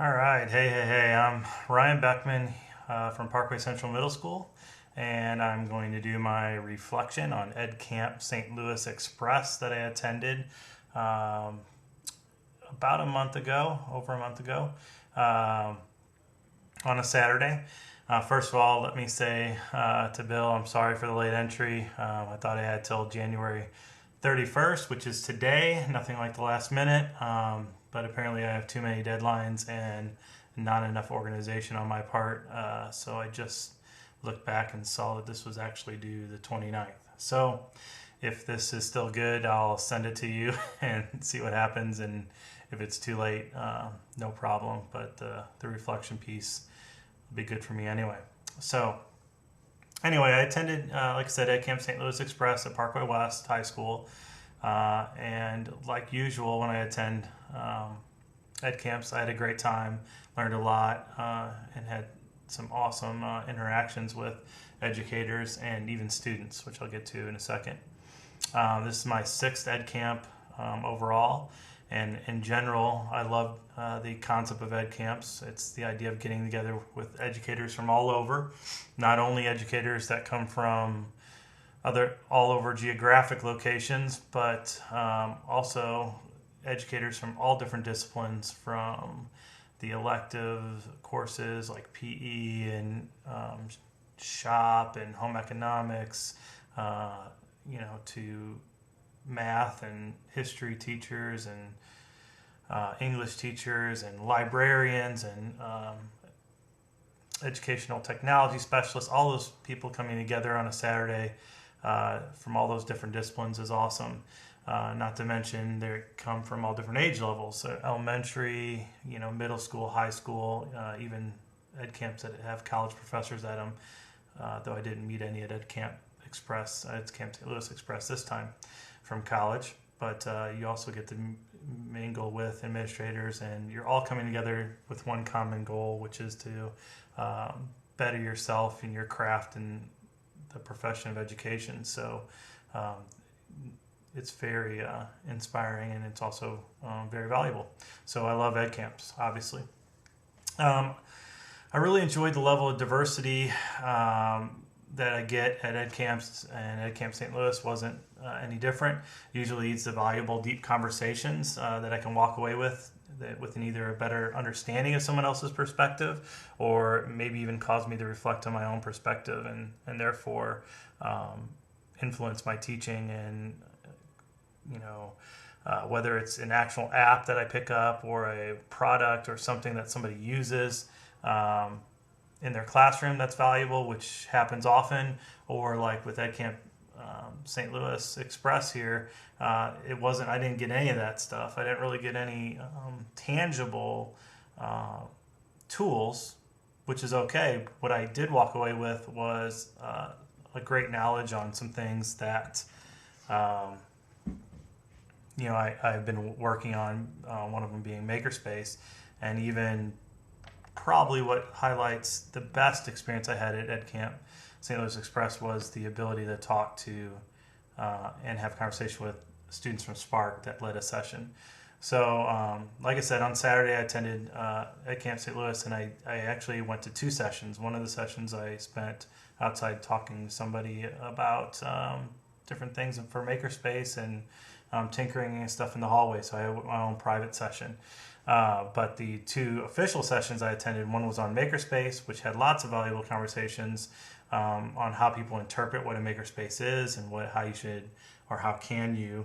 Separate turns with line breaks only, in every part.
All right. Hey. I'm Ryan Beckman from Parkway Central Middle School, and I'm going to do my reflection on EdCamp St. Louis Express that I attended um, about a month ago, over a month ago, um, on a Saturday. First of all, let me say to Bill, I'm sorry for the late entry. I thought I had till January 31st, which is today, nothing like the last minute. But apparently, I have too many deadlines and not enough organization on my part. So I just looked back and saw that this was actually due the 29th. So if this is still good, I'll send it to you and see what happens. And if it's too late, no problem. But the reflection piece will be good for me anyway. So anyway, I attended, like I said, EdCamp St. Louis Express at Parkway West High School. And like usual, when I attend EdCamps, I had a great time, learned a lot, and had some awesome interactions with educators and even students, which I'll get to in a second. This is my sixth EdCamp overall. And in general, I love the concept of ed camps. It's the idea of getting together with educators from all over, not only educators that come from other all over geographic locations, but also educators from all different disciplines, from the elective courses like PE and shop and home economics, to math and history teachers and English teachers and librarians and educational technology specialists. All those people coming together on a Saturday from all those different disciplines is awesome. Not to mention they come from all different age levels, so elementary, middle school, high school, even ed camps that have college professors at them. Though I didn't meet any at EdCamp St. Louis Express this time from college. But you also get to mingle with administrators, and you're all coming together with one common goal, which is to better yourself in your craft and the profession of education. So it's very inspiring, and it's also very valuable. So I love ed camps, obviously. I really enjoyed the level of diversity that I get at ed camps, and EdCamp St. Louis wasn't any different. Usually it's the valuable, deep conversations that I can walk away with with either a better understanding of someone else's perspective, or maybe even cause me to reflect on my own perspective, and therefore influence my teaching. And whether it's an actual app that I pick up or a product or something that somebody uses in their classroom that's valuable, which happens often, or like with EdCamp St. Louis Express here, I didn't get any of that stuff. I didn't really get any tangible tools, which is okay. What I did walk away with was a great knowledge on some things that I've been working on, one of them being Makerspace, and even probably what highlights the best experience I had at EdCamp St. Louis Express was the ability to talk to and have conversation with students from Spark that led a session. So, like I said, on Saturday I attended EdCamp St. Louis, and I actually went to two sessions. One of the sessions I spent outside talking to somebody about different things for Makerspace and tinkering and stuff in the hallway. So I had my own private session. But the two official sessions I attended, one was on Makerspace, which had lots of valuable conversations on how people interpret what a Makerspace is, and how you should, or how can you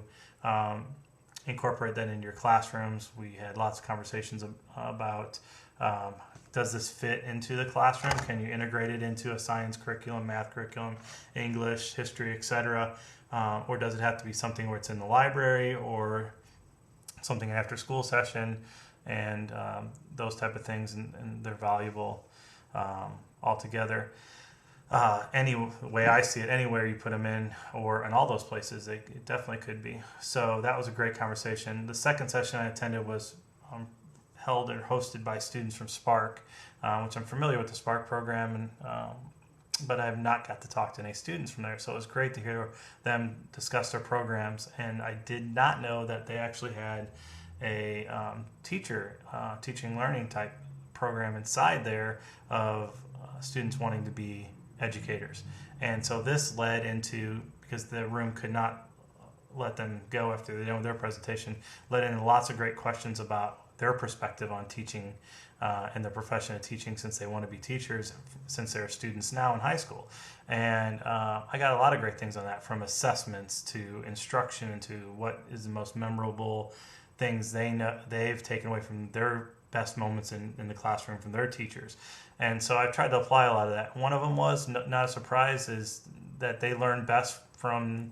incorporate that into your classrooms. We had lots of conversations about does this fit into the classroom? Can you integrate it into a science curriculum, math curriculum, English, history, etc.? Or does it have to be something where it's in the library or something after school session, and those type of things, and they're valuable altogether. Any way I see it, anywhere you put them in, or in all those places, it definitely could be. So that was a great conversation. The second session I attended was held or hosted by students from Spark, which I'm familiar with the Spark program, and but I have not got to talk to any students from there. So it was great to hear them discuss their programs, and I did not know that they actually had a teaching learning type program inside there of students wanting to be educators. And so this led into, because the room could not let them go after they done their presentation, led into lots of great questions about their perspective on teaching and the profession of teaching, since they want to be teachers, since they're students now in high school. And I got a lot of great things on that, from assessments to instruction and to what is the most memorable things they've taken away from their best moments in the classroom from their teachers. And so I've tried to apply a lot of that. One of them was, not a surprise, is that they learn best from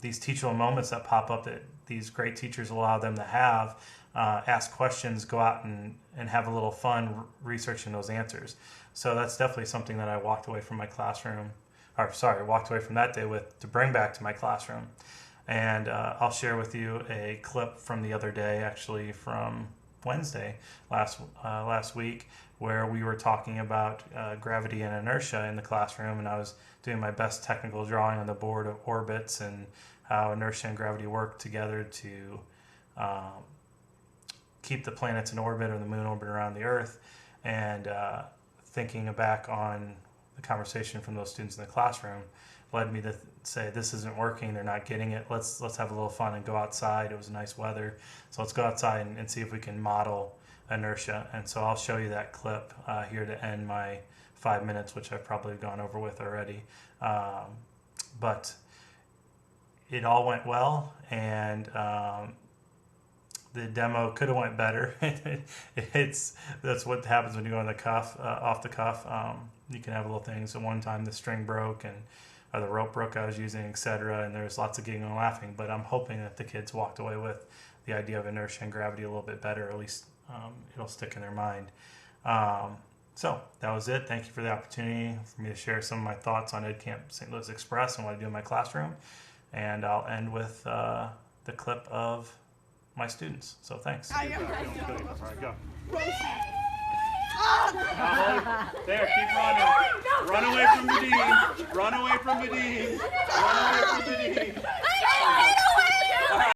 these teachable moments that pop up that these great teachers allow them to have. Ask questions, go out and have a little fun researching those answers. So that's definitely something that I walked away from that day with, to bring back to my classroom. And I'll share with you a clip from the other day, actually from Wednesday last week, where we were talking about gravity and inertia in the classroom, and I was doing my best technical drawing on the board of orbits and how inertia and gravity work together to keep the planets in orbit, or the moon orbit around the Earth, and thinking back on the conversation from those students in the classroom led me to say, this isn't working, they're not getting it, let's have a little fun and go outside. It was nice weather, so let's go outside and see if we can model inertia. And so I'll show you that clip here to end my 5 minutes, which I've probably gone over with already. But it all went well, and the demo could have went better. That's what happens when you go on the cuff, off the cuff. You can have little things. So one time the string broke, or the rope broke I was using, etc. And there's lots of giggling and laughing. But I'm hoping that the kids walked away with the idea of inertia and gravity a little bit better. Or at least it'll stick in their mind. So that was it. Thank you for the opportunity for me to share some of my thoughts on EdCamp St. Louis Express and what I do in my classroom. And I'll end with the clip of my students. So thanks. All right, go. There, keep running. Run away from the dean. Run away from the dean. Run away from the dean.